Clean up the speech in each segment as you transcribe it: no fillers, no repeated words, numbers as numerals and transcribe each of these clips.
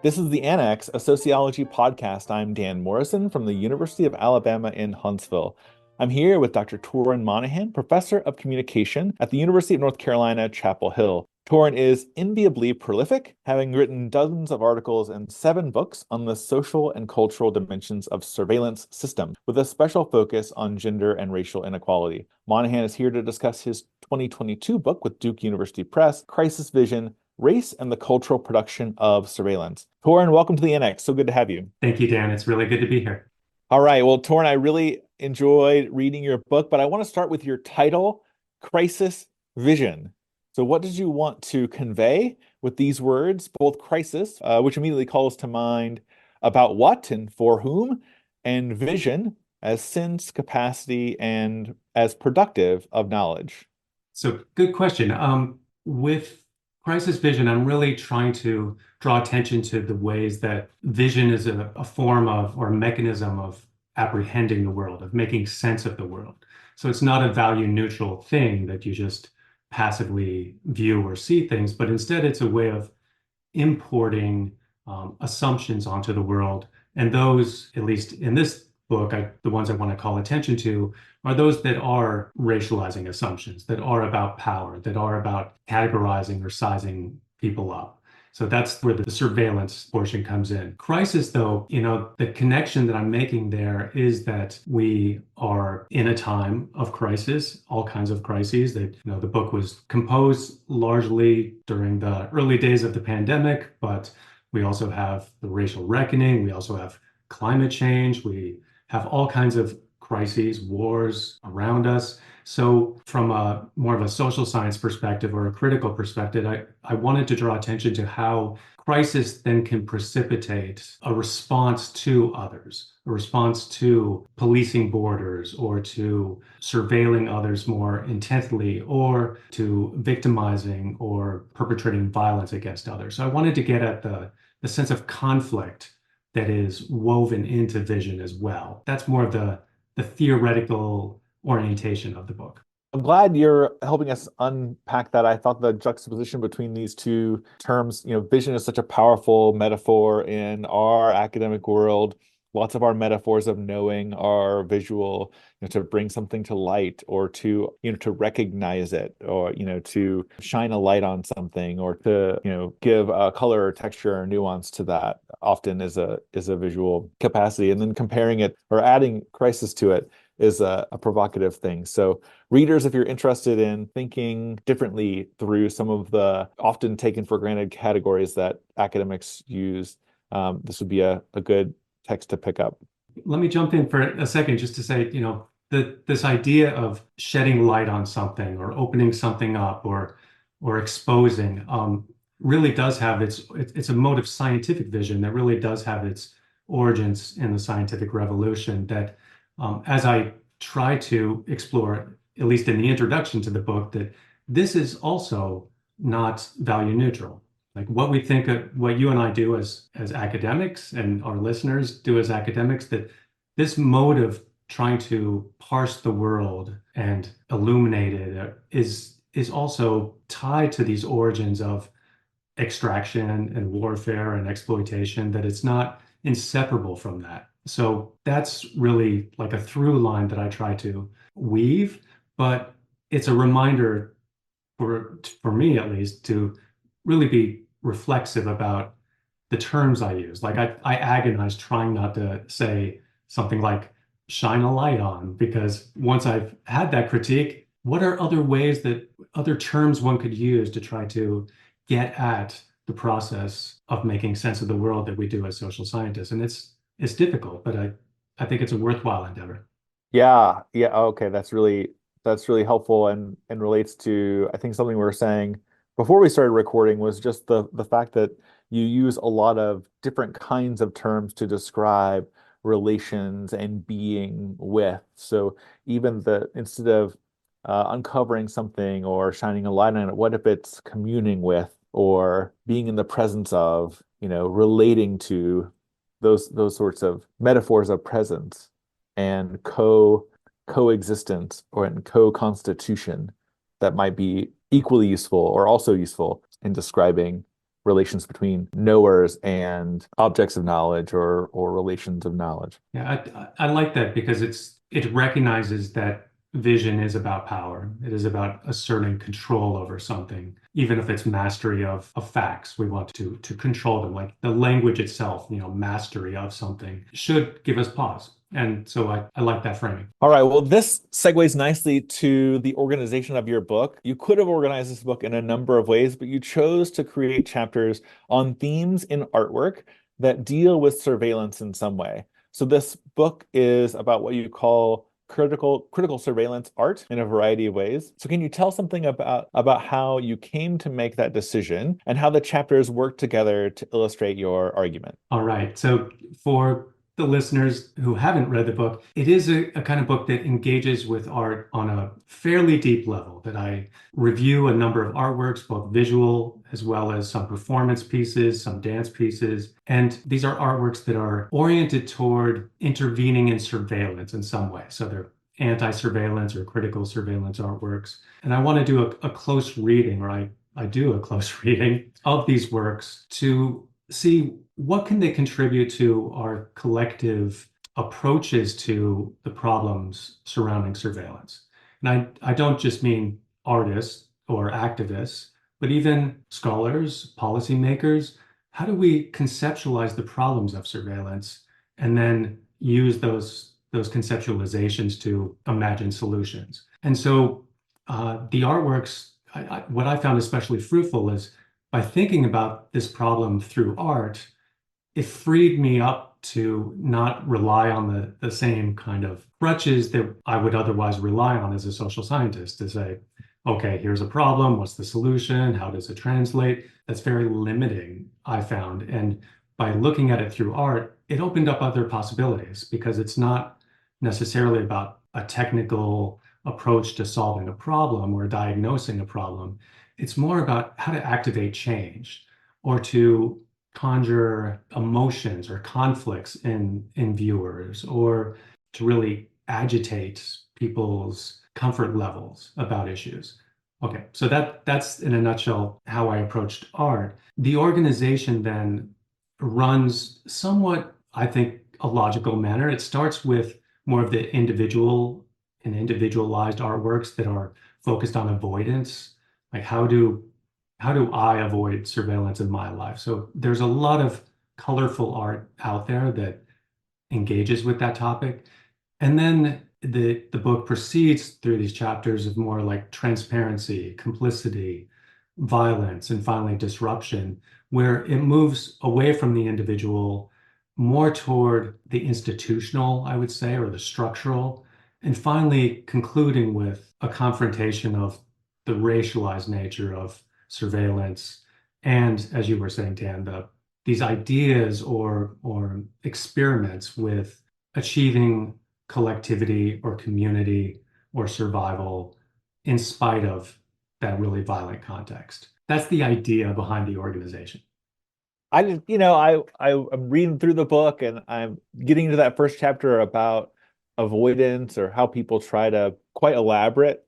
This is the Annex, a sociology podcast. I'm Dan Morrison from the University of Alabama in Huntsville. I'm here with Dr. Toran Monahan, professor of communication at the University of North Carolina, Chapel Hill. Torin is enviably prolific, having written dozens of articles and 7 books on the social and cultural dimensions of surveillance systems, with a special focus on gender and racial inequality. Monahan is here to discuss his 2022 book with Duke University Press, Crisis Vision: Race and the Cultural Production of Surveillance. Torin, welcome to the Annex. So good to have you. Thank you, Dan. It's really good to be here. All right. Well, Torin, I really enjoyed reading your book, but I want to start with your title, Crisis Vision. So what did you want to convey with these words, both crisis, which immediately calls to mind about what and for whom, and vision as sense, capacity, and as productive of knowledge? So, good question. With crisis vision, I'm really trying to draw attention to the ways that vision is a form of or a mechanism of apprehending the world, of making sense of the world. So it's not a value neutral thing that you just passively view or see things, but instead it's a way of importing assumptions onto the world. And those, at least in this book, the ones I want to call attention to are those that are racializing assumptions, that are about power, that are about categorizing or sizing people up. So that's where the surveillance portion comes in. Crisis, though, the connection that I'm making there is that we are in a time of crisis, all kinds of crises. That, the book was composed largely during the early days of the pandemic, but we also have the racial reckoning. We also have climate change. We have all kinds of crises, wars around us. So from a more of a social science perspective or a critical perspective, I wanted to draw attention to how crisis then can precipitate a response to others, a response to policing borders or to surveilling others more intently or to victimizing or perpetrating violence against others. So I wanted to get at the sense of conflict that is woven into vision as well. That's more of the theoretical orientation of the book. I'm glad you're helping us unpack that. I thought the juxtaposition between these two terms, vision is such a powerful metaphor in our academic world. Lots of our metaphors of knowing are visual, to bring something to light or to recognize it or, to shine a light on something or to, give a color or texture or nuance to that often is a visual capacity. And then comparing it or adding crisis to it is a provocative thing. So readers, if you're interested in thinking differently through some of the often taken for granted categories that academics use, this would be a good text to pick up. Let me jump in for a second just to say, this idea of shedding light on something or opening something up or exposing really does have it's a mode of scientific vision that really does have its origins in the scientific revolution that as I try to explore, at least in the introduction to the book, that this is also not value neutral. Like what we think of, what you and I do as academics and our listeners do as academics, that this mode of trying to parse the world and illuminate it is also tied to these origins of extraction and warfare and exploitation, that it's not inseparable from that. So that's really like a through line that I try to weave, but it's a reminder for me at least to really be reflexive about the terms I use. Like I agonize trying not to say something like shine a light on, because once I've had that critique, what are other ways that other terms one could use to try to get at the process of making sense of the world that we do as social scientists? And it's difficult, but I think it's a worthwhile endeavor. Yeah, yeah, okay, that's really helpful and relates to I think something we were saying before we started recording was just the fact that you use a lot of different kinds of terms to describe relations and being with. So even the instead of uncovering something or shining a light on it, what if it's communing with or being in the presence of, relating to those sorts of metaphors of presence and coexistence or in co-constitution that might be equally useful or also useful in describing relations between knowers and objects of knowledge or relations of knowledge. Yeah, I like that because it recognizes that vision is about power. It is about asserting control over something, even if it's mastery of facts. We want to control them. Like the language itself, mastery of something should give us pause. And so I like that framing. All right, well, this segues nicely to the organization of your book. You could have organized this book in a number of ways, but you chose to create chapters on themes in artwork that deal with surveillance in some way. So this book is about what you call critical surveillance art in a variety of ways. So can you tell something about how you came to make that decision and how the chapters work together to illustrate your argument? All right. So for the listeners who haven't read the book, it is a kind of book that engages with art on a fairly deep level, that I review a number of artworks, both visual as well as some performance pieces, some dance pieces. And these are artworks that are oriented toward intervening in surveillance in some way. So they're anti-surveillance or critical surveillance artworks. And I want to do a close reading, or I do a close reading of these works to see what can they contribute to our collective approaches to the problems surrounding surveillance. And I don't just mean artists or activists, but even scholars, policymakers. How do we conceptualize the problems of surveillance and then use those conceptualizations to imagine solutions? And so the artworks, what I found especially fruitful is by thinking about this problem through art, it freed me up to not rely on the same kind of crutches that I would otherwise rely on as a social scientist to say, okay, here's a problem. What's the solution? How does it translate? That's very limiting, I found. And by looking at it through art, it opened up other possibilities because it's not necessarily about a technical approach to solving a problem or diagnosing a problem. It's more about how to activate change or to conjure emotions or conflicts in viewers, or to really agitate people's comfort levels about issues. Okay, so that's in a nutshell how I approached art. The organization then runs somewhat, I think, a logical manner. It starts with more of the individual and individualized artworks that are focused on avoidance. Like how do I avoid surveillance in my life? So there's a lot of colorful art out there that engages with that topic. And then the book proceeds through these chapters of more like transparency, complicity, violence, and finally disruption, where it moves away from the individual more toward the institutional, I would say, or the structural, and finally concluding with a confrontation of the racialized nature of surveillance. And as you were saying, Dan, these ideas or experiments with achieving collectivity or community or survival in spite of that really violent context. That's the idea behind the organization. I just, I'm reading through the book and I'm getting into that first chapter about avoidance or how people try to quite elaborate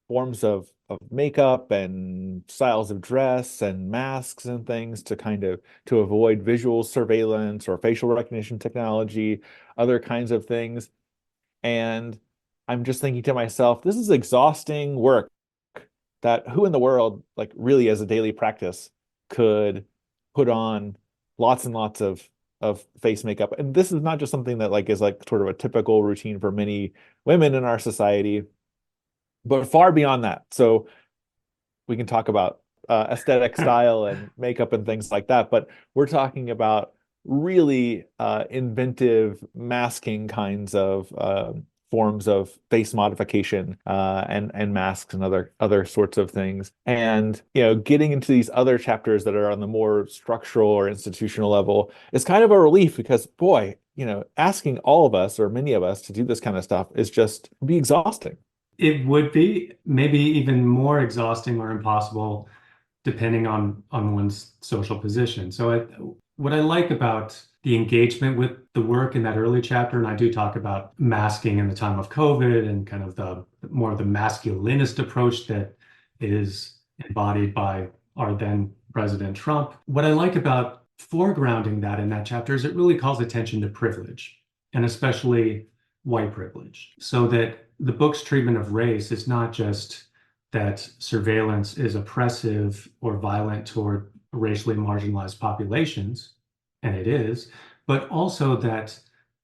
forms of makeup and styles of dress and masks and things to kind of to avoid visual surveillance or facial recognition technology, other kinds of things. And I'm just thinking to myself, this is exhausting work that who in the world, like really as a daily practice, could put on lots and lots of face makeup. And this is not just something that like is like sort of a typical routine for many women in our society, but far beyond that. So we can talk about aesthetic style and makeup and things like that, but we're talking about really inventive masking kinds of forms of face modification and masks and other sorts of things. And getting into these other chapters that are on the more structural or institutional level is kind of a relief because boy, asking all of us or many of us to do this kind of stuff is just be exhausting. It would be maybe even more exhausting or impossible depending on one's social position. So what I like about the engagement with the work in that early chapter, and I do talk about masking in the time of COVID and kind of the more of the masculinist approach that is embodied by our then President Trump. What I like about foregrounding that in that chapter is it really calls attention to privilege, and especially white privilege, so that the book's treatment of race is not just that surveillance is oppressive or violent toward racially marginalized populations, and it is, but also that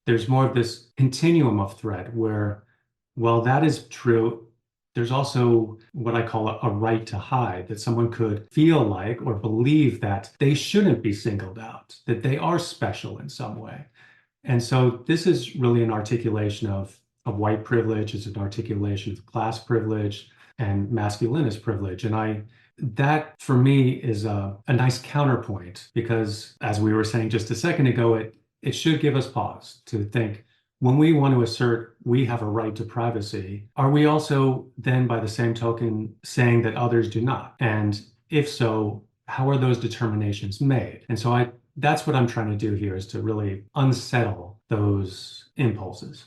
there's more of this continuum of threat where, while that is true, there's also what I call a right to hide, that someone could feel like or believe that they shouldn't be singled out, that they are special in some way. And so this is really an articulation of white privilege, it's an articulation of class privilege and masculinist privilege. And that for me is a nice counterpoint because, as we were saying just a second ago, it should give us pause to think, when we want to assert we have a right to privacy, are we also then, by the same token, saying that others do not? And if so, how are those determinations made? And so that's what I'm trying to do here, is to really unsettle those impulses.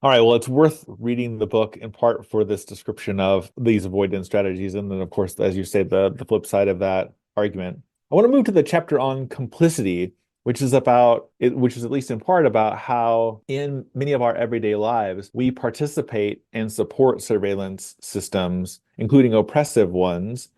All right, well, it's worth reading the book in part for this description of these avoidance strategies. And then, of course, as you say, the flip side of that argument. I want to move to the chapter on complicity, which is at least in part about how in many of our everyday lives, we participate and support surveillance systems, including oppressive ones,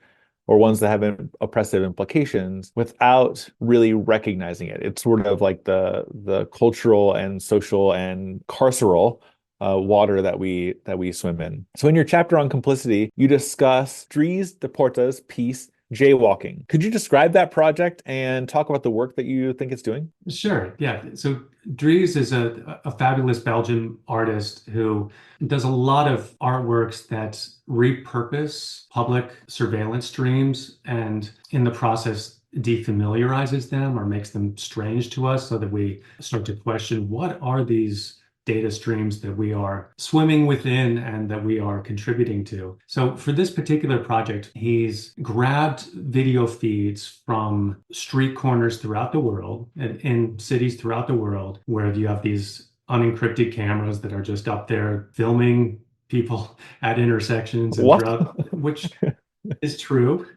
or ones that have oppressive implications, without really recognizing it. It's sort of like the cultural and social and carceral water that we swim in. So in your chapter on complicity, you discuss Dries Deporta's piece, Jaywalking. Could you describe that project and talk about the work that you think it's doing? Sure. Yeah. So Dries is a fabulous Belgian artist who does a lot of artworks that repurpose public surveillance streams and in the process defamiliarizes them or makes them strange to us so that we start to question, what are these data streams that we are swimming within and that we are contributing to? So for this particular project, he's grabbed video feeds from street corners throughout the world and in cities throughout the world where you have these unencrypted cameras that are just up there filming people at intersections and What? throughout, which is true.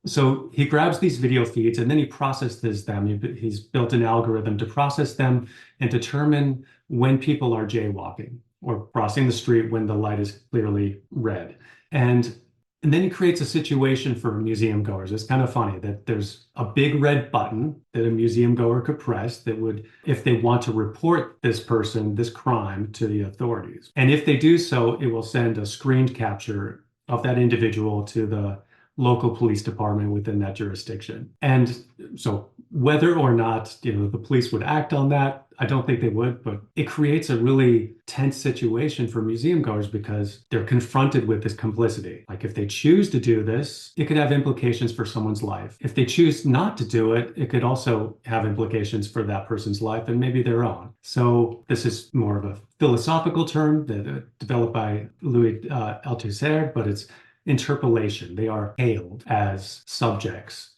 So he grabs these video feeds and then he processes them. He's built an algorithm to process them and determine when people are jaywalking or crossing the street when the light is clearly red. And then he creates a situation for museum goers. It's kind of funny that there's a big red button that a museum goer could press that would, if they want to report this person, this crime to the authorities. And if they do so, it will send a screened capture of that individual to the local police department within that jurisdiction. And so whether or not, the police would act on that, I don't think they would, but it creates a really tense situation for museum goers because they're confronted with this complicity. Like, if they choose to do this, it could have implications for someone's life. If they choose not to do it, it could also have implications for that person's life and maybe their own. So this is more of a philosophical term that developed by Louis Althusser, but it's interpolation. They are hailed as subjects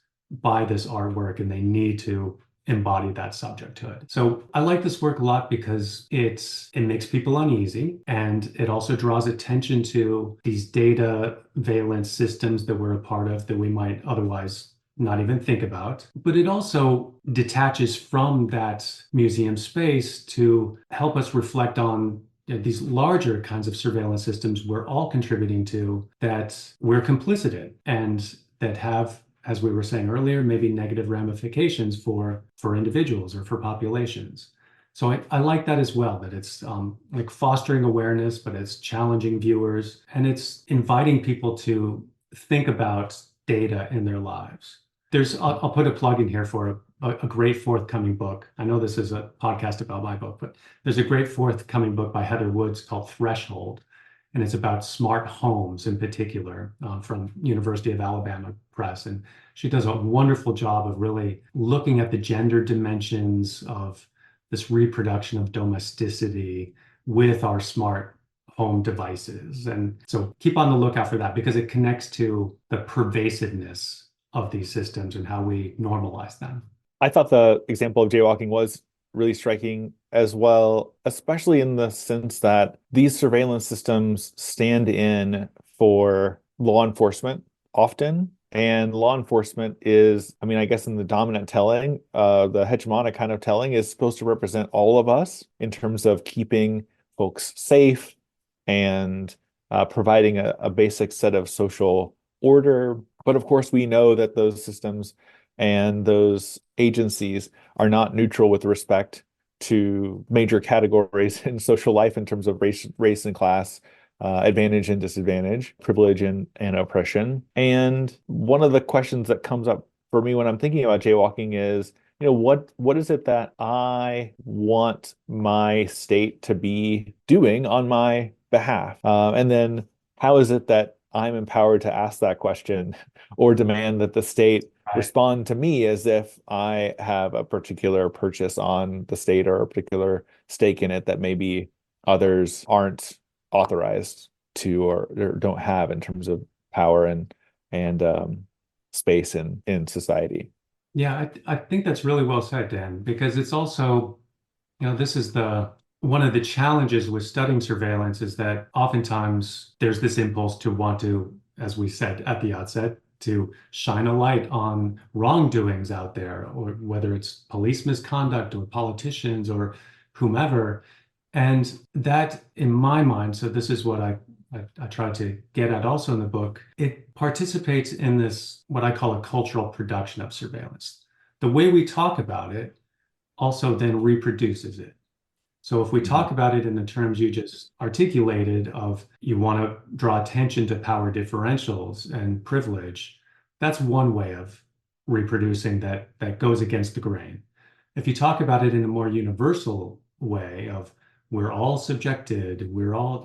by this artwork and they need to embody that subject to it. So I like this work a lot because it makes people uneasy, and it also draws attention to these data valence systems that we're a part of that we might otherwise not even think about. But it also detaches from that museum space to help us reflect on these larger kinds of surveillance systems we're all contributing to, that we're complicit in, and that have, as we were saying earlier, maybe negative ramifications for individuals or for populations. So I like that as well, that it's like fostering awareness, but it's challenging viewers and it's inviting people to think about data in their lives. I'll put a plug in here for a great forthcoming book. I know this is a podcast about my book, but there's a great forthcoming book by Heather Woods called Threshold. And it's about smart homes in particular, from University of Alabama Press. And she does a wonderful job of really looking at the gender dimensions of this reproduction of domesticity with our smart home devices. And so keep on the lookout for that because it connects to the pervasiveness of these systems and how we normalize them. I thought the example of jaywalking was really striking as well, especially in the sense that these surveillance systems stand in for law enforcement often, And law enforcement is, I mean, I guess in the dominant telling, the hegemonic kind of telling is supposed to represent all of us in terms of keeping folks safe and providing a basic set of social order. But of course, we know that those systems and those agencies are not neutral with respect to major categories in social life in terms of race and class, advantage and disadvantage, privilege and oppression. And one of the questions that comes up for me when I'm thinking about jaywalking is, what is it that I want my state to be doing on my behalf? And then how is it that I'm empowered to ask that question or demand that the state Right. respond to me as if I have a particular purchase on the state or a particular stake in it that maybe others aren't authorized to or don't have in terms of power and space in society. Yeah, I think that's really well said, Dan, because it's also, this is the one of the challenges with studying surveillance is that oftentimes there's this impulse to want to, as we said at the outset, to shine a light on wrongdoings out there, or whether it's police misconduct or politicians or whomever. And that, in my mind, so this is what I try to get at also in the book, it participates in this, what I call a cultural production of surveillance. The way we talk about it also then reproduces it. So if we Mhm. talk about it in the terms you just articulated of you want to draw attention to power differentials and privilege, that's one way of reproducing that goes against the grain. If you talk about it in a more universal way of we're all subjected, we're all,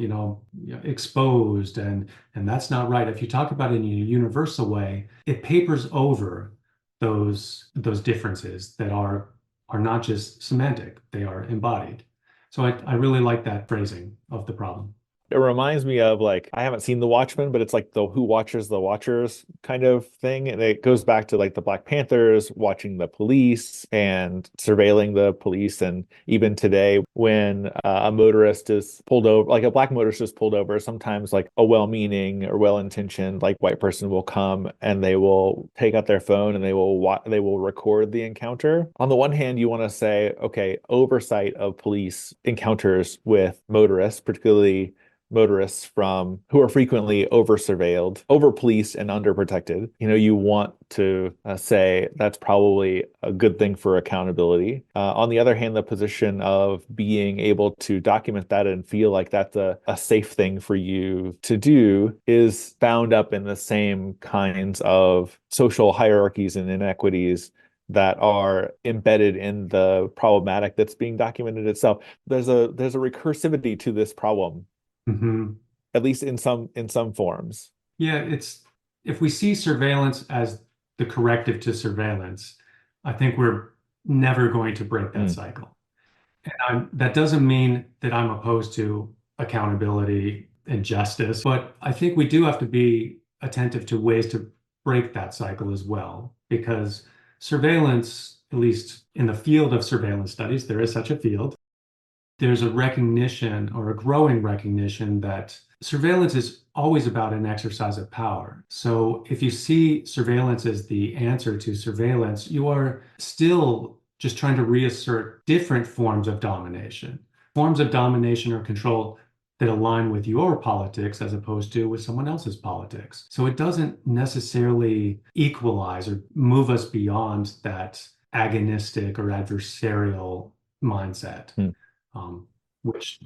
exposed, and that's not right. If you talk about it in a universal way, it papers over those differences that are not just semantic, they are embodied. So I really like that phrasing of the problem. It reminds me of like I haven't seen The Watchmen, but it's like the Who Watches the Watchers kind of thing. And it goes back to like the Black Panthers watching the police and surveilling the police. And even today, when a motorist is pulled over, like a black motorist is pulled over, sometimes like a well-meaning or well-intentioned like white person will come and they will take out their phone and they will record the encounter. On the one hand, you want to say, okay, oversight of police encounters with motorists, particularly motorists from who are frequently over surveilled, over policed, and underprotected. You want to say that's probably a good thing for accountability. On the other hand, the position of being able to document that and feel like that's a safe thing for you to do is bound up in the same kinds of social hierarchies and inequities that are embedded in the problematic that's being documented itself. There's a recursivity to this problem, Mhm. at least in some forms. Yeah, it's if we see surveillance as the corrective to surveillance, I think we're never going to break that Mm. cycle. And that doesn't mean that I'm opposed to accountability and justice, but I think we do have to be attentive to ways to break that cycle as well, because surveillance, at least in the field of surveillance studies, there is such a field. There's a recognition or a growing recognition that surveillance is always about an exercise of power. So if you see surveillance as the answer to surveillance, you are still just trying to reassert different forms of domination or control that align with your politics as opposed to with someone else's politics. So it doesn't necessarily equalize or move us beyond that agonistic or adversarial mindset, Mm. um, which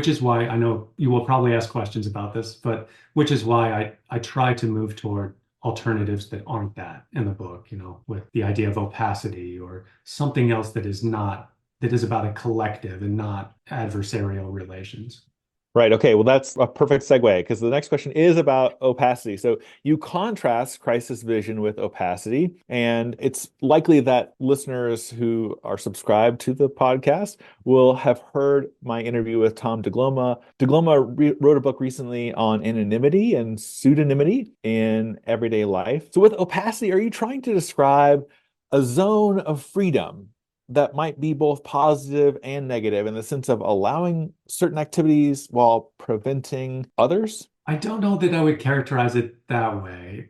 is why I know you will probably ask questions about this, but which is why I try to move toward alternatives that aren't that in the book, with the idea of opacity or something else that is about a collective and not adversarial relations. Right. Okay. Well, that's a perfect segue because the next question is about opacity. So you contrast crisis vision with opacity, and it's likely that listeners who are subscribed to the podcast will have heard my interview with Tom DeGloma. DeGloma wrote a book recently on anonymity and pseudonymity in everyday life. So with opacity, are you trying to describe a zone of freedom that might be both positive and negative in the sense of allowing certain activities while preventing others? I don't know that I would characterize it that way.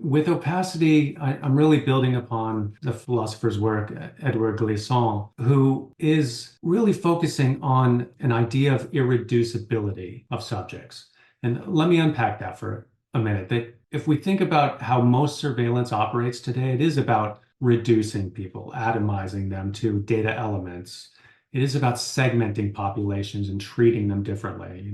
with opacity, I'm really building upon the philosopher's work, Edouard Glissant, who is really focusing on an idea of irreducibility of subjects. And let me unpack that for a minute. That if we think about how most surveillance operates today, it is about reducing people, atomizing them to data elements. It is about segmenting populations and treating them differently.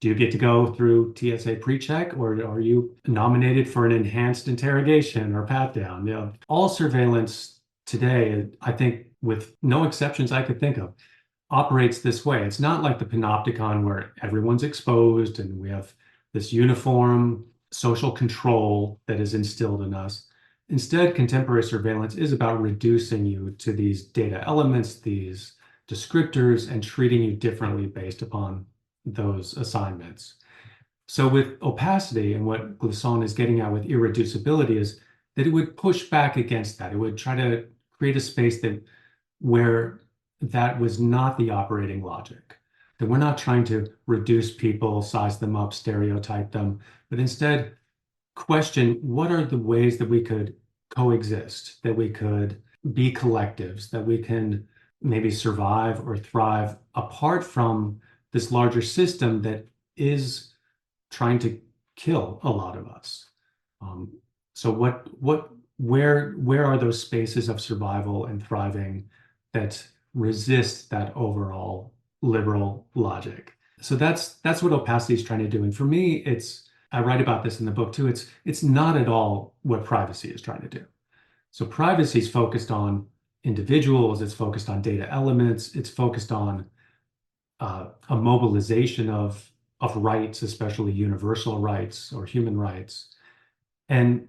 Do you get to go through TSA pre-check, or are you nominated for an enhanced interrogation or pat down? All surveillance today, I think, with no exceptions I could think of, operates this way. It's not like the panopticon where everyone's exposed and we have this uniform social control that is instilled in us. Instead, contemporary surveillance is about reducing you to these data elements, these descriptors, and treating you differently based upon those assignments. So with opacity, and what Glissant is getting at with irreducibility, is that it would push back against that. It would try to create a space where that was not the operating logic. That we're not trying to reduce people, size them up, stereotype them, but instead question what are the ways that we could coexist, that we could be collectives, that we can maybe survive or thrive apart from this larger system that is trying to kill a lot of us. So where are those spaces of survival and thriving that resist that overall liberal logic? So that's what opacity is trying to do. And for me, I write about this in the book too. It's not at all what privacy is trying to do. So privacy is focused on individuals, it's focused on data elements, it's focused on a mobilization of rights, especially universal rights or human rights. And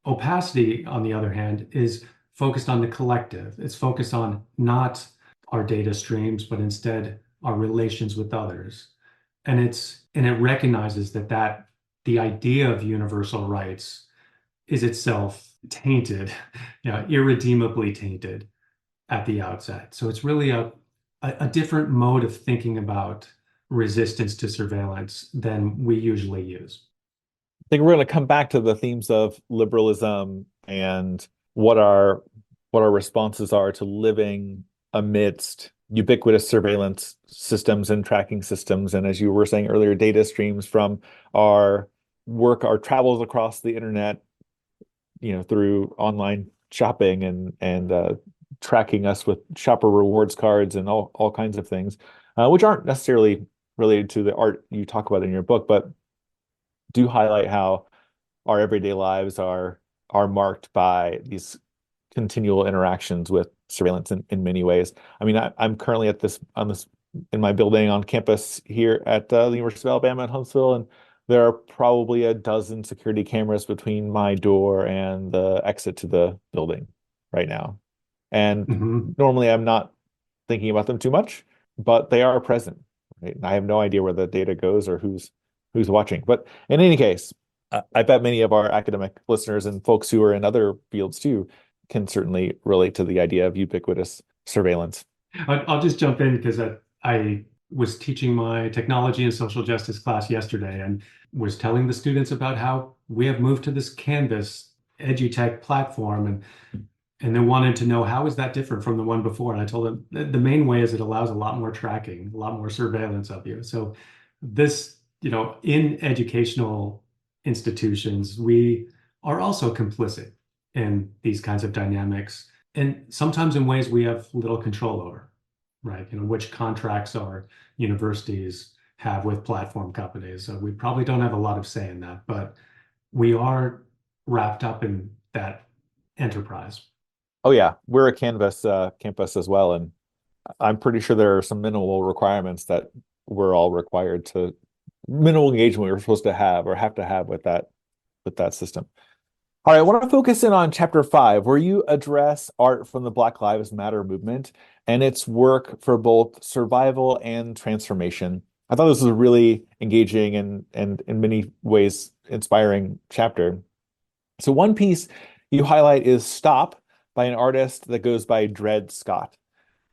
opacity, on the other hand, is focused on the collective. It's focused on not our data streams, but instead our relations with others. And it recognizes that the idea of universal rights is itself tainted, irredeemably tainted at the outset. So it's really a different mode of thinking about resistance to surveillance than we usually use. I think we're going to come back to the themes of liberalism and what our responses are to living amidst ubiquitous surveillance systems and tracking systems. And as you were saying earlier, data streams from our work, our travels across the internet, through online shopping and tracking us with shopper rewards cards and all kinds of things, which aren't necessarily related to the art you talk about in your book, but do highlight how our everyday lives are marked by these continual interactions with surveillance in many ways. I mean, I'm currently in my building on campus here at the University of Alabama in Huntsville, and there are probably a dozen security cameras between my door and the exit to the building right now. And Mhm. normally I'm not thinking about them too much, but they are present, right? And I have no idea where the data goes or who's watching. But in any case, I bet many of our academic listeners and folks who are in other fields too can certainly relate to the idea of ubiquitous surveillance. I'll just jump in because I was teaching my technology and social justice class yesterday and was telling the students about how we have moved to this Canvas edutech platform, and they wanted to know how is that different from the one before. And I told them the main way is it allows a lot more tracking, a lot more surveillance of you. So this, in educational institutions, we are also complicit in these kinds of dynamics, and sometimes in ways we have little control over, right? Which contracts our universities have with platform companies. So we probably don't have a lot of say in that, but we are wrapped up in that enterprise. Oh yeah, we're a Canvas campus as well, and I'm pretty sure there are some minimal requirements that we're all required to minimal engagement we're supposed to have or have to have with that system. All right, I want to focus in on chapter 5, where you address art from the Black Lives Matter movement and its work for both survival and transformation. I thought this was a really engaging and in many ways inspiring chapter. So one piece you highlight is Stop by an artist that goes by Dred Scott.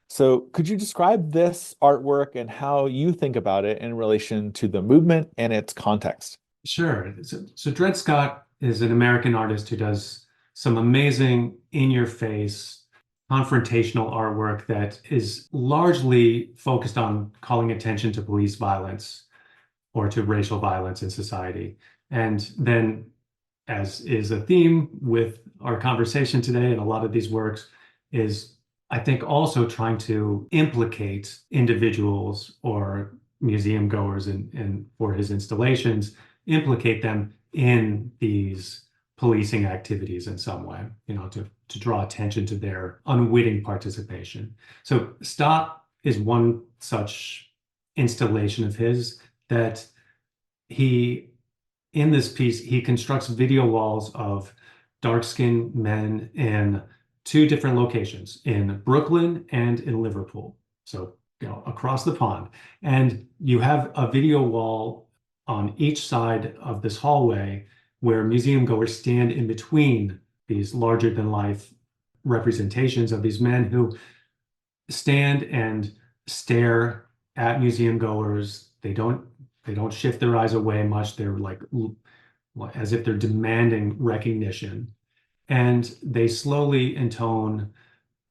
So could you describe this artwork and how you think about it in relation to the movement and its context? Sure. So Dred Scott is an American artist who does some amazing in-your-face confrontational artwork that is largely focused on calling attention to police violence or to racial violence in society. And then, as is a theme with our conversation today and a lot of these works, is I think also trying to implicate individuals or museum goers and for his installations, implicate them in these policing activities in some way, to draw attention to their unwitting participation. So Stop is one such installation of his that he, in this piece, he constructs video walls of dark-skinned men in two different locations, in Brooklyn and in Liverpool. So, across the pond. And you have a video wall on each side of this hallway where museum goers stand in between these larger than life representations of these men who stand and stare at museum goers. They don't shift their eyes away much. They're like as if they're demanding recognition. And they slowly intone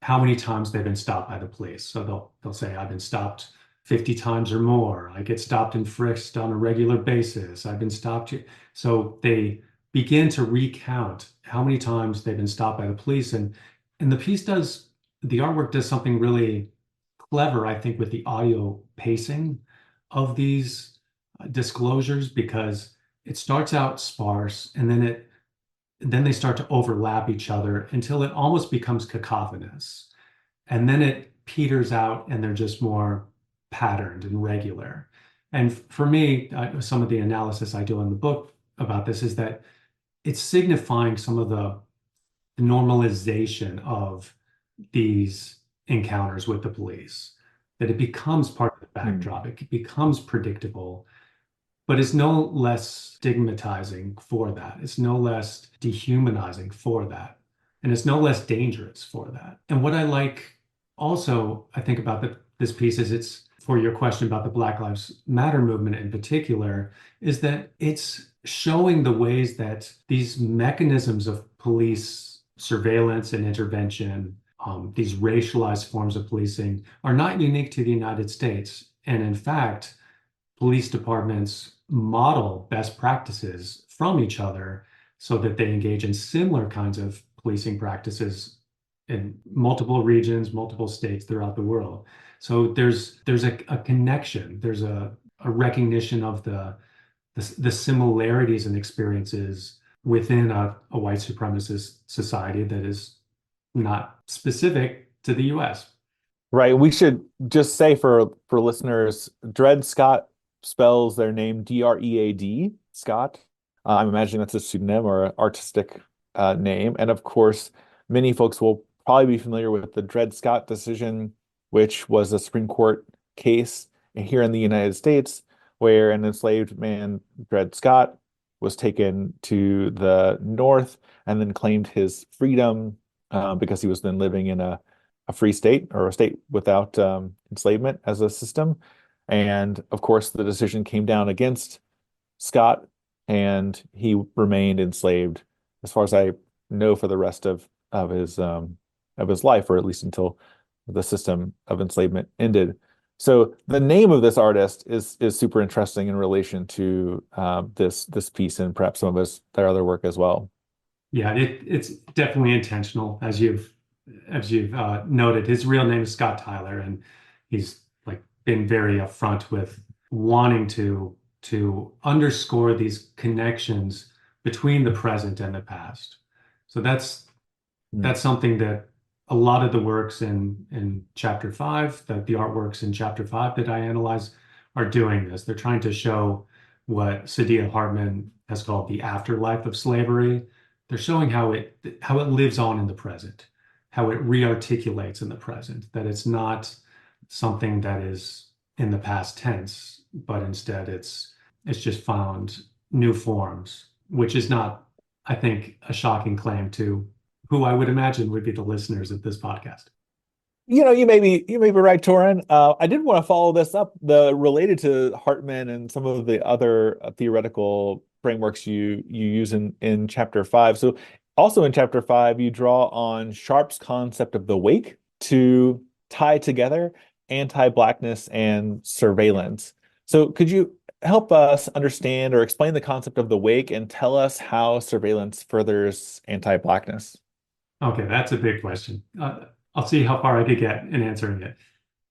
how many times they've been stopped by the police. So they'll say, I've been stopped 50 times or more. I get stopped and frisked on a regular basis. I've been stopped. So they begin to recount how many times they've been stopped by the police. And the artwork does something really clever, I think, with the audio pacing of these disclosures, because it starts out sparse and then they start to overlap each other until it almost becomes cacophonous. And then it peters out and they're just more patterned and regular. And for me, some of the analysis I do in the book about this is that it's signifying some of the normalization of these encounters with the police, that it becomes part of the backdrop, it becomes predictable, but it's no less stigmatizing for that. It's no less dehumanizing for that. And it's no less dangerous for that. And what I like also, I think about this piece is it's for your question about the Black Lives Matter movement in particular, is that it's showing the ways that these mechanisms of police surveillance and intervention, these racialized forms of policing, are not unique to the United States. And in fact, police departments model best practices from each other so that they engage in similar kinds of policing practices in multiple regions, multiple states throughout the world. So there's a connection, there's a recognition of the similarities and experiences within a white supremacist society that is not specific to the US. Right. We should just say for listeners, Dred Scott spells their name Dread, Scott. I'm imagining that's a pseudonym or an artistic name. And of course, many folks will probably be familiar with the Dred Scott decision, which was a Supreme Court case here in the United States, where an enslaved man, Dred Scott, was taken to the North and then claimed his freedom because he was then living in a free state or a state without enslavement as a system. And of course, the decision came down against Scott, and he remained enslaved, as far as I know, for the rest of his life, or at least until the system of enslavement ended. So the name of this artist is super interesting in relation to this piece and perhaps some of their other work as well. Yeah, it's definitely intentional, as you've noted. His real name is Scott Tyler, and he's like been very upfront with wanting to underscore these connections between the present and the past. So that's something that a lot of the works in chapter 5, that the artworks in chapter 5 that I analyze are doing this. They're trying to show what Saidiya Hartman has called the afterlife of slavery. They're showing how it lives on in the present, how it rearticulates in the present, that it's not something that is in the past tense, but instead it's just found new forms, which is not, I think, a shocking claim to who I would imagine would be the listeners of this podcast. You may be right, Torin. I did want to follow this up, related to Hartman and some of the other theoretical frameworks you use in chapter 5. So also in chapter 5, you draw on Sharp's concept of the wake to tie together anti-blackness and surveillance. So could you help us understand or explain the concept of the wake and tell us how surveillance furthers anti-blackness? Okay, that's a big question. I'll see how far I could get in answering it.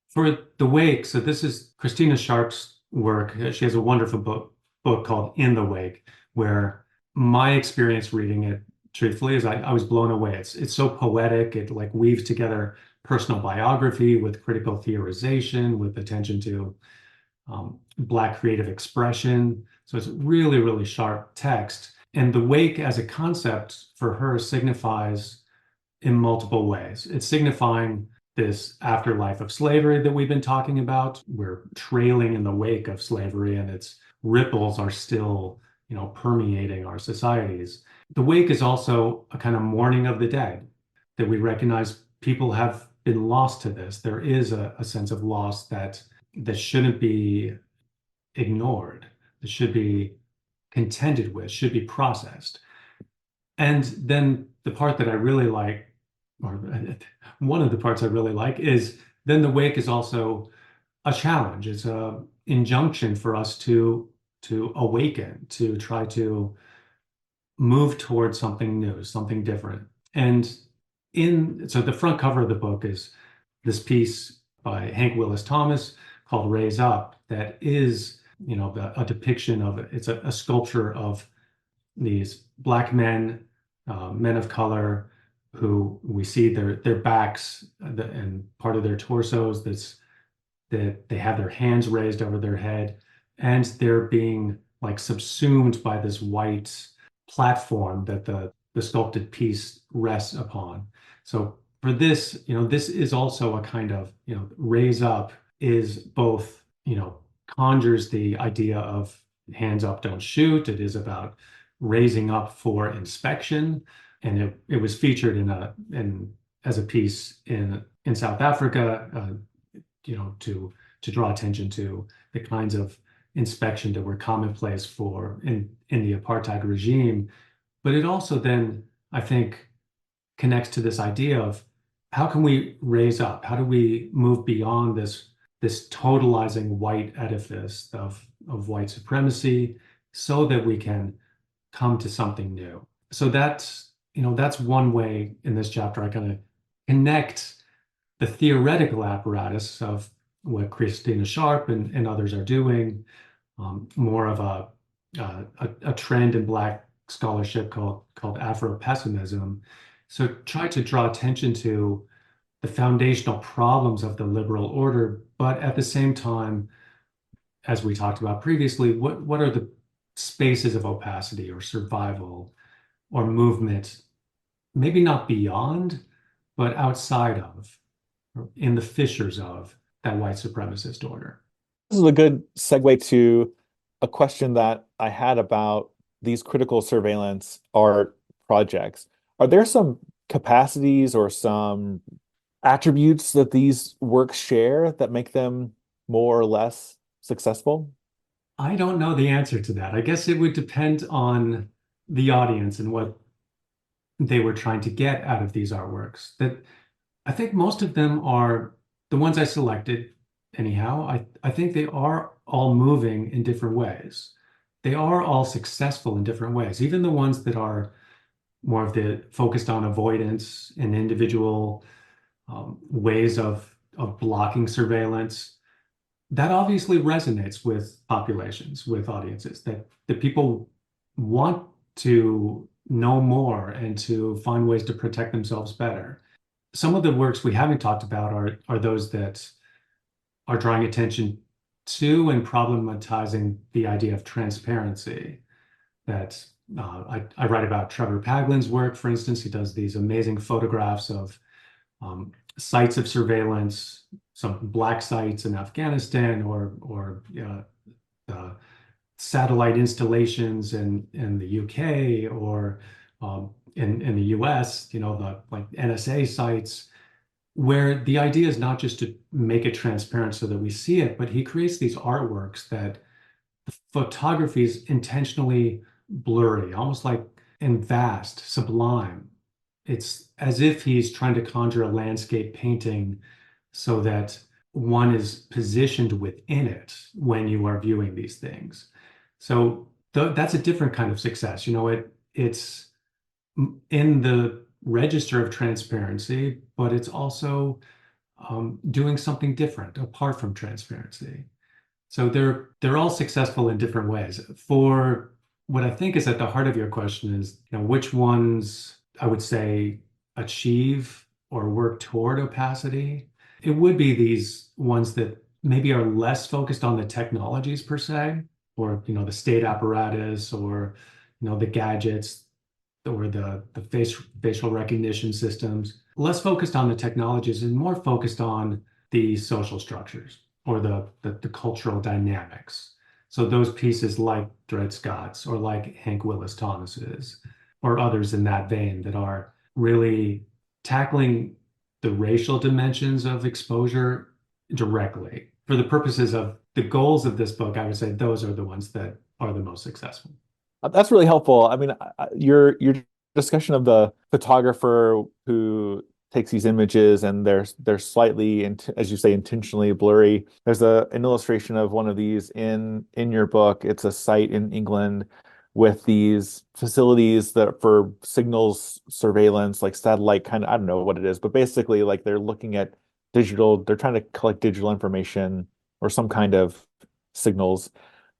For the wake, so this is Christina Sharp's work. She has a wonderful book called In the Wake, where my experience reading it, truthfully, is I was blown away. It's so poetic. It like weaves together personal biography with critical theorization, with attention to Black creative expression. So it's really, really sharp text. And the wake as a concept for her signifies in multiple ways. It's signifying this afterlife of slavery that we've been talking about. We're trailing in the wake of slavery, and its ripples are still, permeating our societies. The wake is also a kind of mourning of the dead, that we recognize people have been lost to this. There is a sense of loss that shouldn't be ignored, that should be contended with, should be processed. And then the part that I really like, or one of the parts I really like, is then the wake is also a challenge. It's a injunction for us to awaken, to try to move towards something new, something different. And so the front cover of the book is this piece by Hank Willis Thomas called Raise Up, that is, a depiction of it. It's a sculpture of these Black men, men of color, who we see their backs and part of their torsos that they have their hands raised over their head, and they're being like subsumed by this white platform that the sculpted piece rests upon. So for this, this is also a kind of, raise up is both, conjures the idea of hands up, don't shoot. It is about raising up for inspection. And it was featured as a piece in South Africa, to draw attention to the kinds of inspection that were commonplace in the apartheid regime. But it also then, I think, connects to this idea of how can we raise up? How do we move beyond this totalizing white edifice of white supremacy so that we can come to something new? So that's one way in this chapter I kind of connect the theoretical apparatus of what Christina Sharp and others are doing, more of a trend in Black scholarship called Afro-pessimism. So try to draw attention to the foundational problems of the liberal order, but at the same time, as we talked about previously, what are the spaces of opacity or survival or movement, maybe not beyond, but outside of, or in the fissures of that white supremacist order? This is a good segue to a question that I had about these critical surveillance art projects. Are there some capacities or some attributes that these works share that make them more or less successful? I don't know the answer to that. I guess it would depend on the audience and what they were trying to get out of these artworks. That I think most of them are the ones I selected anyhow. I think they are all moving in different ways. They are all successful in different ways. Even the ones that are more of the focused on avoidance and individual ways of blocking surveillance, that obviously resonates with populations, with audiences, that people want to know more and to find ways to protect themselves better. Some of the works we haven't talked about are those that are drawing attention to and problematizing the idea of transparency. That I write about Trevor Paglen's work, for instance. He does these amazing photographs of sites of surveillance, some black sites in Afghanistan, or satellite installations in the UK, or in the US, the like NSA sites, where the idea is not just to make it transparent so that we see it, but he creates these artworks that the photography is intentionally blurry, almost like and vast, sublime. It's as if he's trying to conjure a landscape painting so that one is positioned within it when you are viewing these things. So that's a different kind of success. It's in the register of transparency, but it's also doing something different apart from transparency. So they're all successful in different ways. For what I think is at the heart of your question is, which ones I would say achieve or work toward opacity. It would be these ones that maybe are less focused on the technologies per se, or the state apparatus, or the gadgets, or the facial recognition systems. Less focused on the technologies and more focused on the social structures or the cultural dynamics. So those pieces like Dred Scott's or like Hank Willis Thomas's or others in that vein that are really tackling the racial dimensions of exposure directly. For the purposes of the goals of this book, I would say those are the ones that are the most successful. That's really helpful. I mean, your discussion of the photographer who takes these images and they're slightly, as you say, intentionally blurry. There's an illustration of one of these in your book. It's a site in England with these facilities that for signals surveillance, like satellite kind of, I don't know what it is, but basically like they're looking at they're trying to collect digital information or some kind of signals.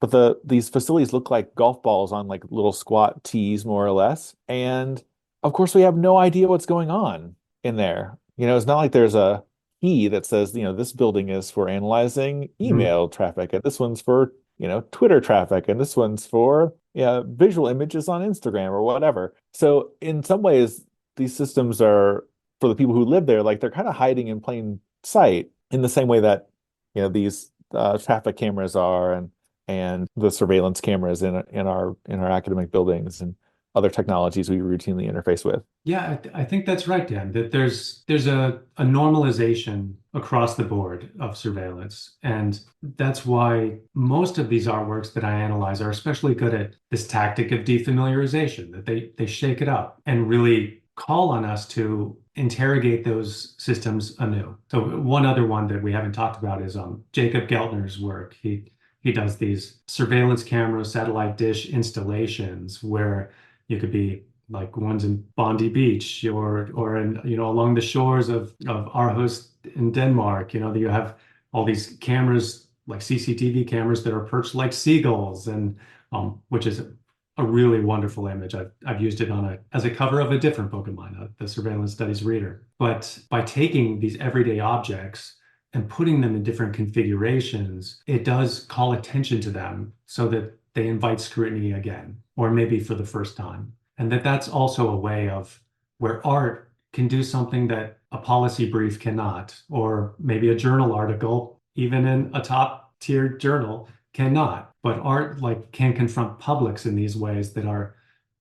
But these facilities look like golf balls on like little squat tees, more or less. And of course, we have no idea what's going on in there. It's not like there's a key that says, this building is for analyzing Mhm. email traffic, and this one's for, Twitter traffic, and this one's for, yeah, visual images on Instagram or whatever. So in some ways, these systems are for the people who live there, like they're kind of hiding in plain sight in the same way that, these traffic cameras are and the surveillance cameras in our academic buildings and other technologies we routinely interface with. Yeah, I think that's right, Dan, that there's a normalization across the board of surveillance. And that's why most of these artworks that I analyze are especially good at this tactic of defamiliarization, that they shake it up and really call on us to interrogate those systems anew. So one other one that we haven't talked about is Jacob Geltner's work. He does these surveillance camera satellite dish installations where you could be like ones in Bondi Beach or in along the shores of Aarhus in Denmark. You have all these cameras like CCTV cameras that are perched like seagulls, and which is a really wonderful image. I've used it as a cover of a different book of mine, the Surveillance Studies Reader. But by taking these everyday objects and putting them in different configurations, it does call attention to them so that they invite scrutiny again, or maybe for the first time. And that's also a way of where art can do something that a policy brief cannot, or maybe a journal article, even in a top tier journal, cannot. But art like can confront publics in these ways that are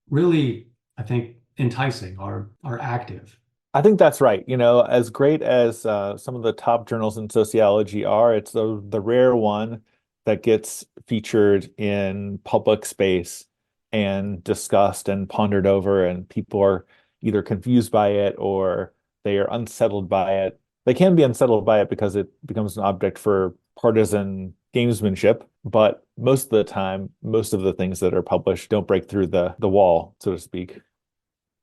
really, I think, enticing, are active. I think that's right. As great as some of the top journals in sociology are, it's the rare one that gets featured in public space and discussed and pondered over, and people are either confused by it or they are unsettled by it. They can be unsettled by it because it becomes an object for partisan gamesmanship, but most of the time, most of the things that are published don't break through the wall, so to speak.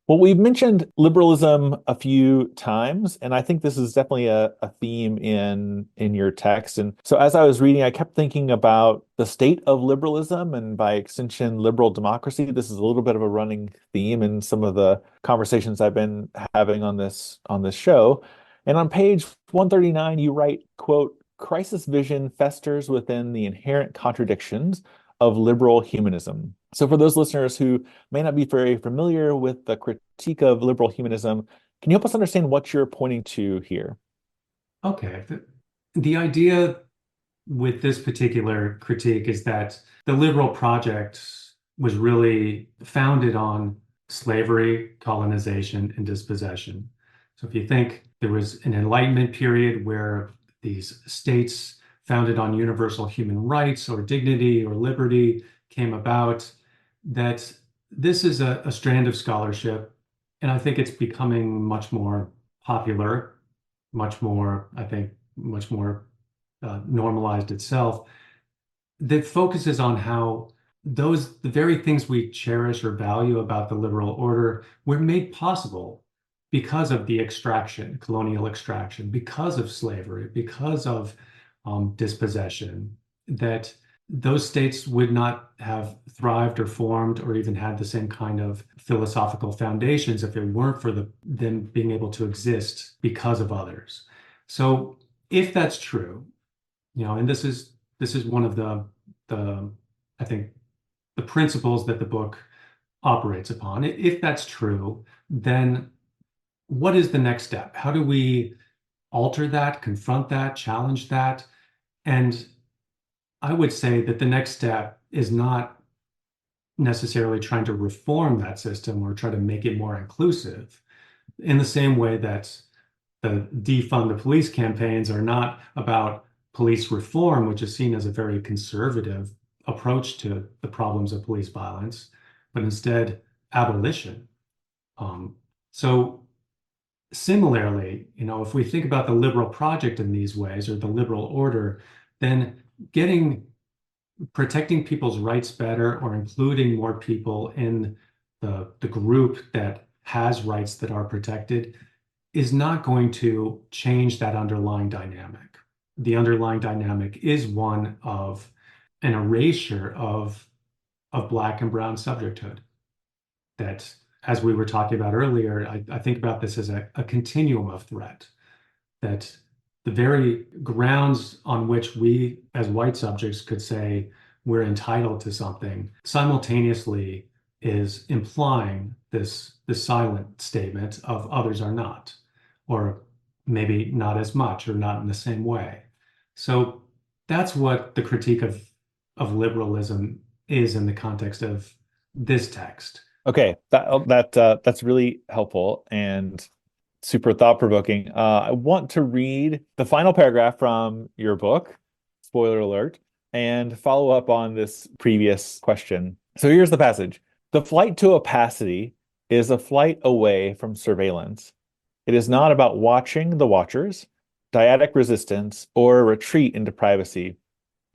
Well, we've mentioned liberalism a few times, and I think this is definitely a theme in your text. And so as I was reading, I kept thinking about the state of liberalism and by extension, liberal democracy. This is a little bit of a running theme in some of the conversations I've been having on this show. And on page 139, you write, quote, crisis vision festers within the inherent contradictions of liberal humanism. So for those listeners who may not be very familiar with the critique of liberal humanism, can you help us understand what you're pointing to here? Okay. The idea with this particular critique is that the liberal project was really founded on slavery, colonization, and dispossession. So if you think there was an Enlightenment period where these states founded on universal human rights or dignity or liberty came about, that this is a strand of scholarship, and I think it's becoming much more popular, much more, I think, much more normalized itself, that focuses on how the very things we cherish or value about the liberal order were made possible because of the extraction, colonial extraction, because of slavery, because of dispossession, that those states would not have thrived or formed or even had the same kind of philosophical foundations if it weren't for them being able to exist because of others. So if that's true, and this is one of the I think the principles that the book operates upon. If that's true, then what is the next step? How do we alter that, confront that, challenge that? And I would say that the next step is not necessarily trying to reform that system or try to make it more inclusive in the same way that the defund the police campaigns are not about police reform, which is seen as a very conservative approach to the problems of police violence, but instead abolition. So similarly, if we think about the liberal project in these ways or the liberal order, then protecting people's rights better or including more people in the group that has rights that are protected is not going to change that underlying dynamic. The underlying dynamic is one of an erasure of Black and brown subjecthood. That, as we were talking about earlier, I think about this as a continuum of threat, that the very grounds on which we as white subjects could say we're entitled to something simultaneously is implying this silent statement of others are not, or maybe not as much or not in the same way. So that's what the critique of liberalism is in the context of this text. Okay, that's really helpful and super thought-provoking. I want to read the final paragraph from your book, spoiler alert, and follow up on this previous question. So here's the passage. The flight to opacity is a flight away from surveillance. It is not about watching the watchers, dyadic resistance, or a retreat into privacy.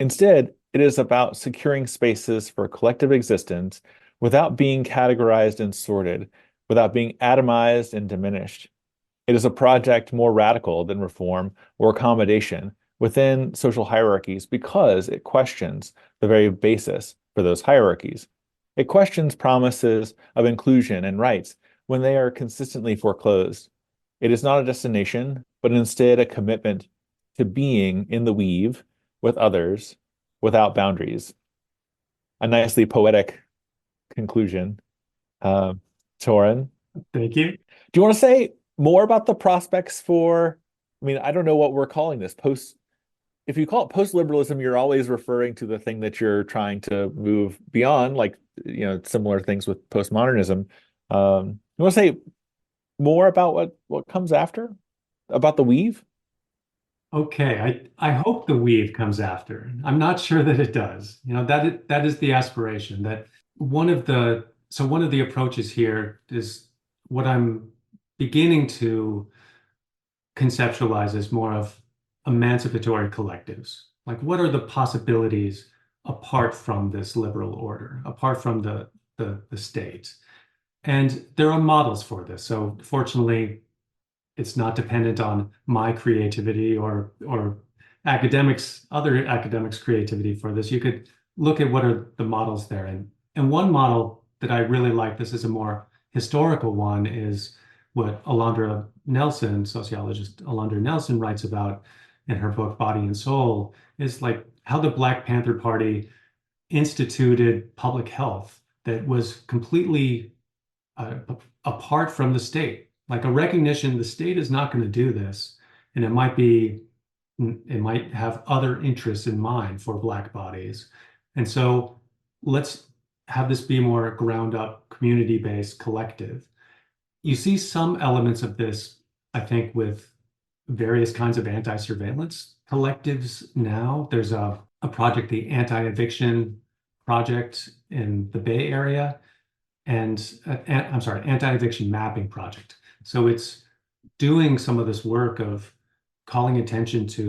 Instead, it is about securing spaces for collective existence without being categorized and sorted, without being atomized and diminished. It is a project more radical than reform or accommodation within social hierarchies because it questions the very basis for those hierarchies. It questions promises of inclusion and rights when they are consistently foreclosed. It is not a destination, but instead a commitment to being in the weave with others without boundaries. A nicely poetic conclusion. Torin, Thank you. do you want to say more about the prospects for, I mean, I don't know what we're calling this. If you call it post-liberalism, you're always referring to the thing that you're trying to move beyond, like, similar things with postmodernism. You want to say more about what comes after, about the weave? Okay, I hope the weave comes after. I'm not sure that it does. That is the aspiration. That one of the approaches here is what I'm beginning to conceptualize as more of emancipatory collectives. Like, what are the possibilities apart from this liberal order, apart from the state? And there are models for this. So fortunately, it's not dependent on my creativity or other academics' creativity for this. You could look at what are the models there. And one model that I really like, this is a more historical one, is what Alondra Nelson, sociologist Alondra Nelson, writes about in her book Body and Soul, is like how the Black Panther Party instituted public health that was completely apart from the state, like a recognition the state is not going to do this, and it might have other interests in mind for Black bodies. And so let's have this be more ground up, community-based, collective. You see some elements of this, I think, with various kinds of anti-surveillance collectives now. There's a project, the Anti-Eviction project in the Bay Area and I'm sorry, anti-eviction mapping project. So it's doing some of this work of calling attention to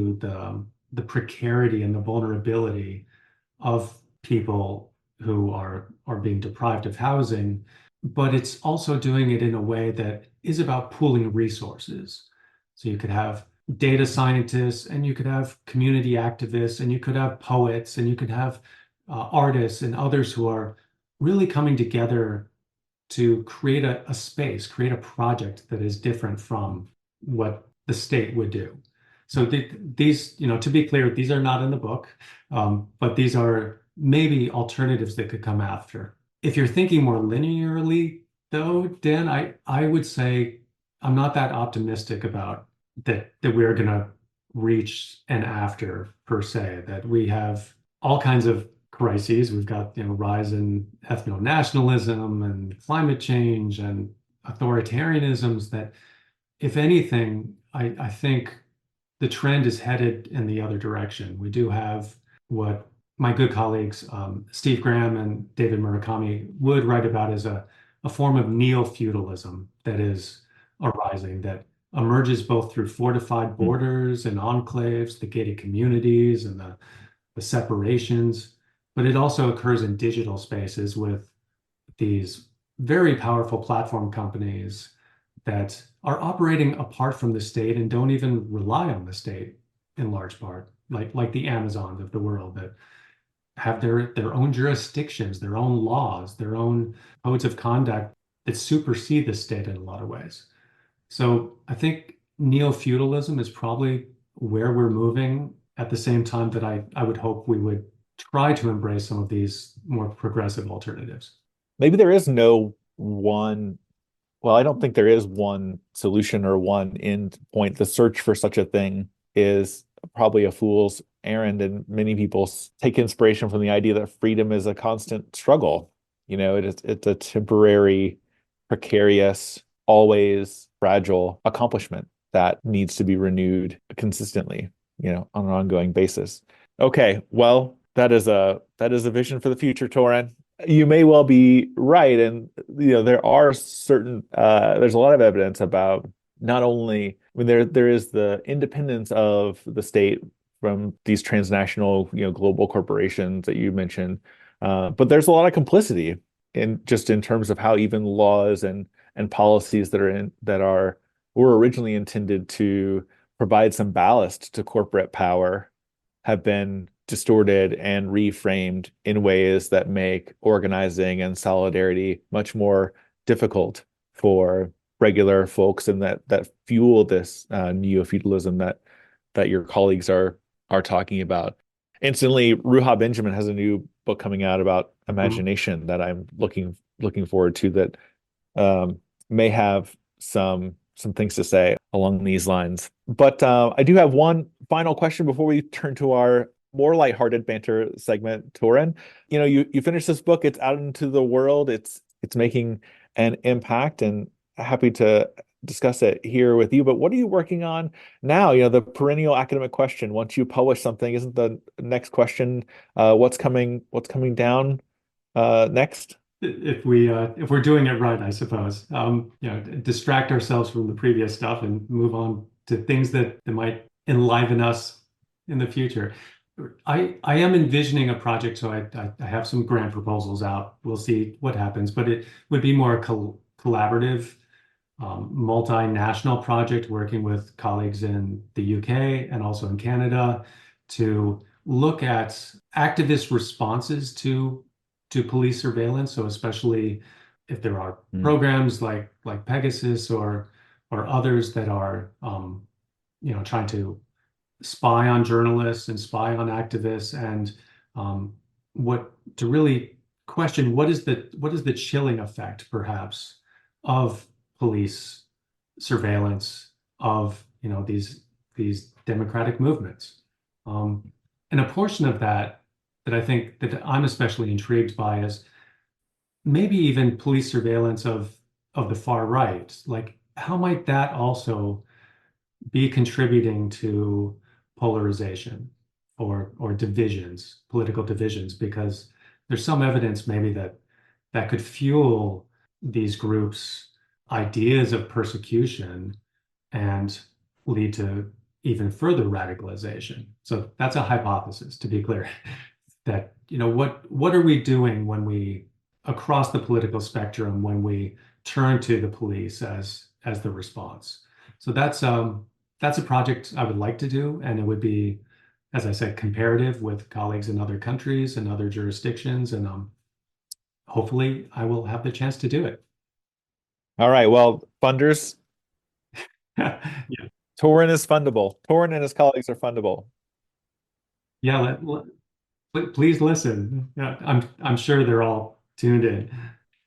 the precarity and the vulnerability of people who are being deprived of housing, but it's also doing it in a way that is about pooling resources. So you could have data scientists, and you could have community activists, and you could have poets, and you could have artists and others who are really coming together to create a space, create a project that is different from what the state would do. So these, to be clear, these are not in the book, but these are maybe alternatives that could come after. If you're thinking more linearly, though, Dan, I would say I'm not that optimistic about that we're going to reach an after per se, that we have all kinds of crises. We've got, rise in ethno-nationalism and climate change and authoritarianisms that, if anything, I think the trend is headed in the other direction. We do have what my good colleagues, Steve Graham and David Murakami, would write about as a form of neo-feudalism that is arising, that emerges both through fortified borders and enclaves, the gated communities and the separations, but it also occurs in digital spaces with these very powerful platform companies that are operating apart from the state and don't even rely on the state in large part, like the Amazons of the world that have their own jurisdictions, their own laws, their own codes of conduct that supersede the state in a lot of ways. So I think neo-feudalism is probably where we're moving, at the same time that I would hope we would try to embrace some of these more progressive alternatives. Maybe there is no one, well, I don't think there is one solution or one end point. The search for such a thing is probably a fool's errand, and many people take inspiration from the idea that freedom is a constant struggle. It's a temporary, precarious, always fragile accomplishment that needs to be renewed consistently, on an ongoing basis. Okay, well, that is a vision for the future, Torin. You may well be right, and there are there's a lot of evidence about not only, I mean, there is the independence of the state from these transnational, global corporations that you mentioned, but there's a lot of complicity in terms of how even laws and policies that were originally intended to provide some ballast to corporate power have been distorted and reframed in ways that make organizing and solidarity much more difficult for regular folks, and that fuel this neo-feudalism that your colleagues are talking about. Incidentally, Ruha Benjamin has a new book coming out about imagination that I'm looking forward to, that may have some things to say along these lines. But I do have one final question before we turn to our more lighthearted banter segment, Torin. You finished this book, it's out into the world, it's making an impact, and happy to discuss it here with you. But what are you working on now? The perennial academic question, once you publish something, isn't the next question what's coming down next? If we're doing it right, I suppose. Distract ourselves from the previous stuff and move on to things that might enliven us in the future. I am envisioning a project, so I have some grant proposals out. We'll see what happens, but it would be more collaborative, multinational project, working with colleagues in the UK and also in Canada to look at activist responses to police surveillance. So especially if there are programs like Pegasus or others that are trying to spy on journalists and spy on activists, and to really question what is the chilling effect perhaps of police surveillance of these democratic movements. And a portion of that I think that I'm especially intrigued by is maybe even police surveillance of the far right. Like, how might that also be contributing to polarization or divisions, political divisions? Because there's some evidence maybe that that could fuel these groups' ideas of persecution and lead to even further radicalization. So that's a hypothesis, to be clear, that, what are we doing when we, across the political spectrum, when we turn to the police as the response? So that's a project I would like to do, and it would be, as I said, comparative with colleagues in other countries and other jurisdictions, and hopefully I will have the chance to do it. All right, well, funders, Yeah, Torin is fundable. Torin and his colleagues are fundable. yeah. Please listen. Yeah, I'm sure they're all tuned in.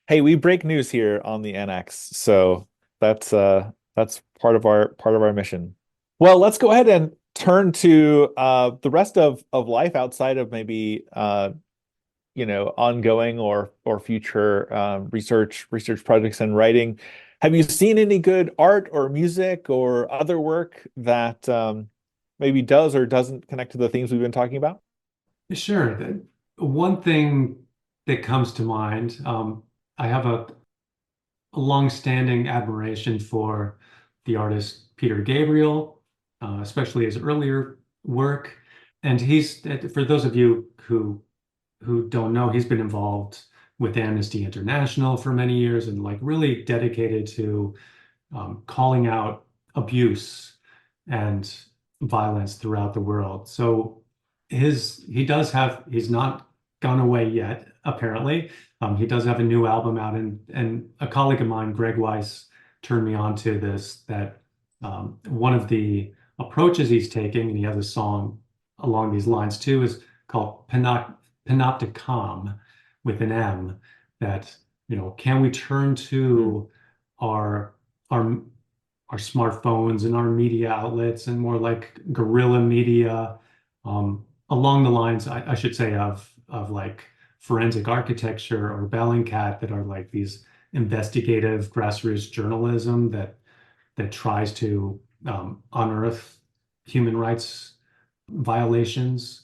Hey, we break news here on the Annex, so that's part of our mission. Well, let's go ahead and turn to the rest of life outside of maybe ongoing or future research projects and writing. Have you seen any good art or music or other work that maybe does or doesn't connect to the themes we've been talking about? Sure. One thing that comes to mind, I have a long-standing admiration for the artist Peter Gabriel, especially his earlier work. And for those of you who don't know, he's been involved with Amnesty International for many years and like really dedicated to calling out abuse and violence throughout the world. So he's not gone away yet, apparently. He does have a new album out, and a colleague of mine, Greg Weiss, turned me on to this, that one of the approaches he's taking, and he has a song along these lines too, is called Panopticon with an M, that, can we turn to our our our smartphones and our media outlets and more like guerrilla media, along the lines, I should say, of like forensic architecture or Bellingcat, that are like these investigative grassroots journalism that tries to unearth human rights violations.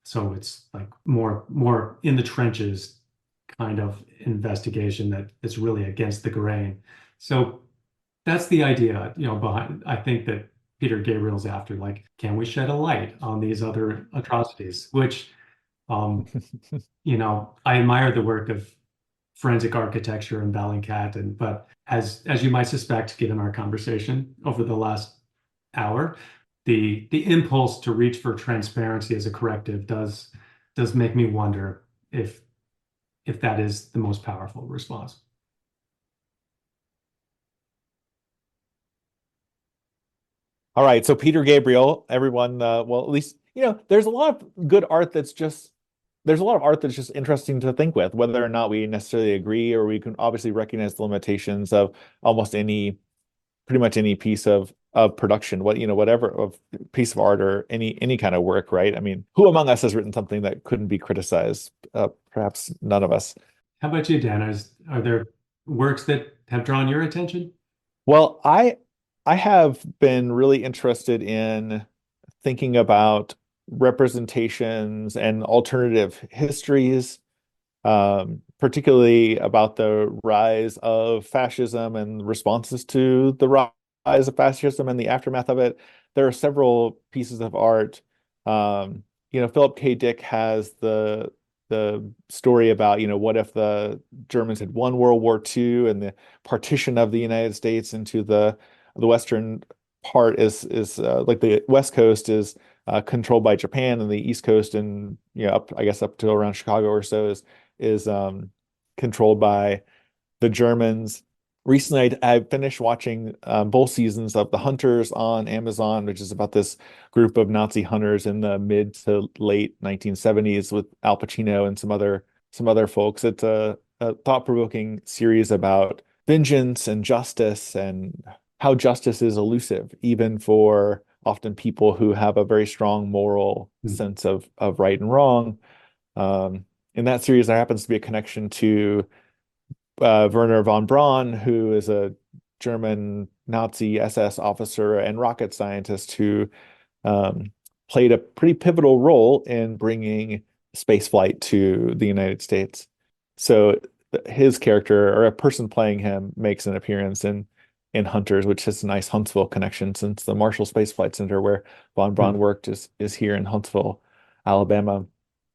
So it's like more in the trenches kind of investigation that is really against the grain. So that's the idea, behind. I think that Peter Gabriel's after, like, can we shed a light on these other atrocities? Which, um, I admire the work of forensic architecture and Bellingcat, but as you might suspect, given our conversation over the last hour, the impulse to reach for transparency as a corrective does make me wonder if that is the most powerful response. All right, so Peter Gabriel, everyone, well, at least, there's a lot of good art there's a lot of art that's just interesting to think with, whether or not we necessarily agree, or we can obviously recognize the limitations of almost pretty much any piece of production, whatever of piece of art or any kind of work, right? I mean, who among us has written something that couldn't be criticized? Perhaps none of us. How about you, Dan? Are there works that have drawn your attention? Well, I have been really interested in thinking about representations and alternative histories, particularly about the rise of fascism and responses to the rise of fascism and the aftermath of it. There are several pieces of art. Philip K. Dick has the story about, what if the Germans had won World War II and the partition of the United States into the western part is like the West Coast is controlled by Japan, and the East Coast and I guess up to around Chicago or so is controlled by the Germans. Recently, I finished watching both seasons of The Hunters on Amazon, which is about this group of Nazi hunters in the mid to late 1970s with Al Pacino and some other folks. It's a thought-provoking series about vengeance and justice and how justice is elusive, even for often people who have a very strong moral sense of right and wrong. In that series, there happens to be a connection to Werner von Braun, who is a German Nazi SS officer and rocket scientist who played a pretty pivotal role in bringing space flight to the United States. So his character, or a person playing him, makes an appearance in Hunters, which has a nice Huntsville connection since the Marshall Space Flight Center where von Braun Hmm. worked is here in Huntsville, Alabama.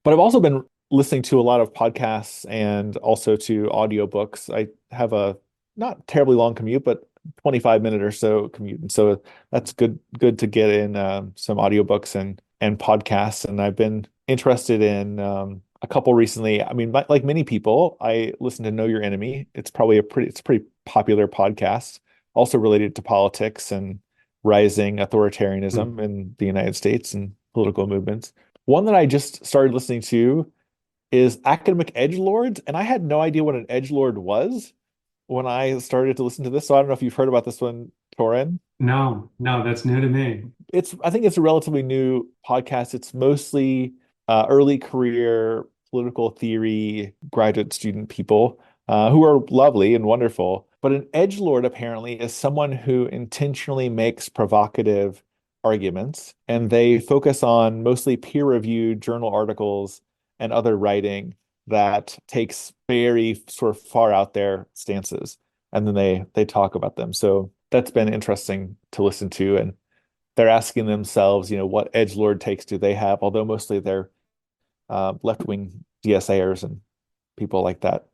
But I've also been listening to a lot of podcasts and also to audiobooks. I have a not terribly long commute, but 25-minute or so commute. And so that's good to get in some audiobooks and podcasts. And I've been interested in a couple recently. I mean, like many people, I listen to Know Your Enemy. It's a pretty popular podcast, also related to politics and rising Hmm. authoritarianism in the United States and political movements. One that I just started listening to is Academic Edgelords, and I had no idea what an edgelord was when I started to listen to this. So I don't know if you've heard about this one, Torin. No, no, that's new to me. I think it's a relatively new podcast. It's mostly early career political theory graduate student people who are lovely and wonderful. But an edgelord apparently is someone who intentionally makes provocative arguments, and they focus on mostly peer-reviewed journal articles and other writing that takes very sort of far out there stances, and then they talk about them. So that's been interesting to listen to, and they're asking themselves, what edgelord takes do they have? Although mostly they're left-wing DSAers and people like that.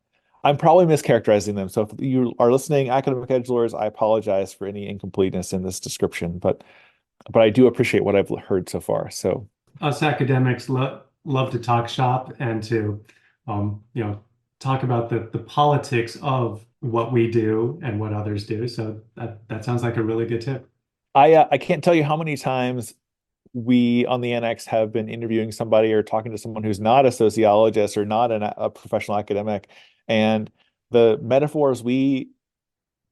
I'm probably mischaracterizing them. So if you are listening, academic edgelords, I apologize for any incompleteness in this description, but I do appreciate what I've heard so far. So Us academics love to talk shop and to, talk about the politics of what we do and what others do. So that sounds like a really good tip. I can't tell you how many times we on the Annex have been interviewing somebody or talking to someone who's not a sociologist or not a professional academic, and the metaphors we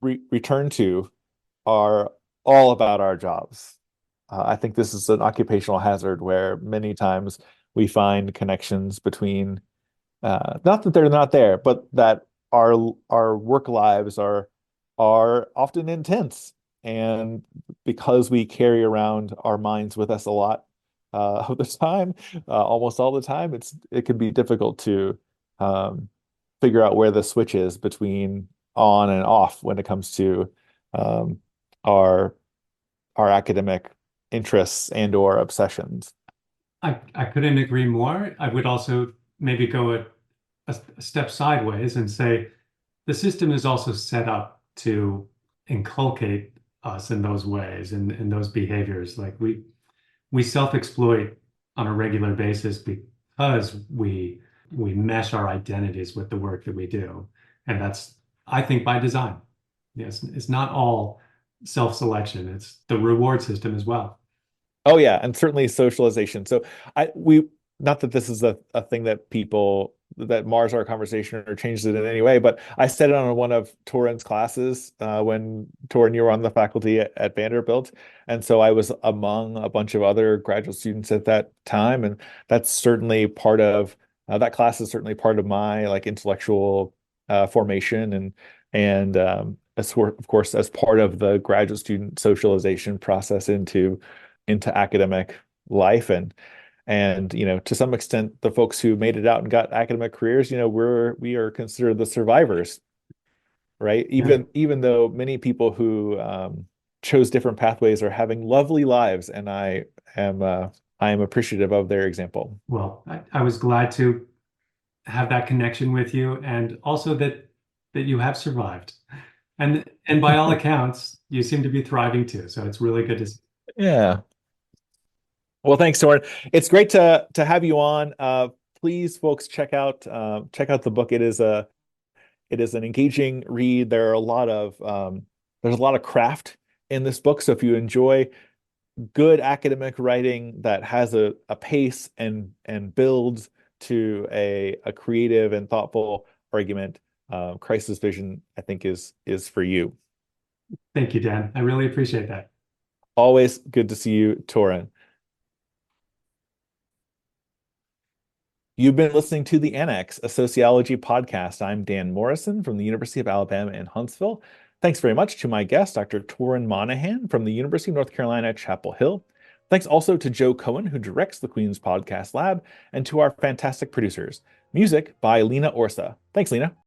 return to are all about our jobs. I think this is an occupational hazard where many times we find connections between, not that they're not there, but that our work lives are often intense. And because we carry around our minds with us a lot of the time, almost all the time, it can be difficult to um, figure out where the switch is between on and off when it comes to um, our our academic interests and or obsessions. I couldn't agree more. I would also maybe go a step sideways and say the system is also set up to inculcate us in those ways and in those behaviors. Like we self-exploit on a regular basis because we mesh our identities with the work that we do. And that's, I think, by design. Yes, it's not all self-selection, it's the reward system as well. Oh yeah, and certainly socialization. So we not that this is a thing that people that mars our conversation or changes it in any way, but I said it on one of Torin's classes when Torin, you were on the faculty at Vanderbilt, and so I was among a bunch of other graduate students at that time, and that's certainly part of that class is certainly part of my like intellectual formation and of course as part of the graduate student socialization process into academic life and to some extent the folks who made it out and got academic careers, we are considered the survivors, right? Yeah. Even though many people who chose different pathways are having lovely lives, and am I am appreciative of their example. Well, I was glad to have that connection with you and also that you have survived. And by all accounts, you seem to be thriving too. So it's really good to see. Yeah. Well, thanks, Soren. It's great to have you on. Please, folks, check out the book. It is an engaging read. There's a lot of craft in this book. So if you enjoy good academic writing that has a pace and builds to a creative and thoughtful argument, Crisis Vision, I think is for you. Thank you, Dan. I really appreciate that. Always good to see you, Torin. You've been listening to The Annex, a sociology podcast. I'm Dan Morrison from the University of Alabama in Huntsville. Thanks very much to my guest, Dr. Toran Monahan from the University of North Carolina, Chapel Hill. Thanks also to Joe Cohen, who directs the Queen's Podcast Lab, and to our fantastic producers. Music by Lena Orsa. Thanks, Lena.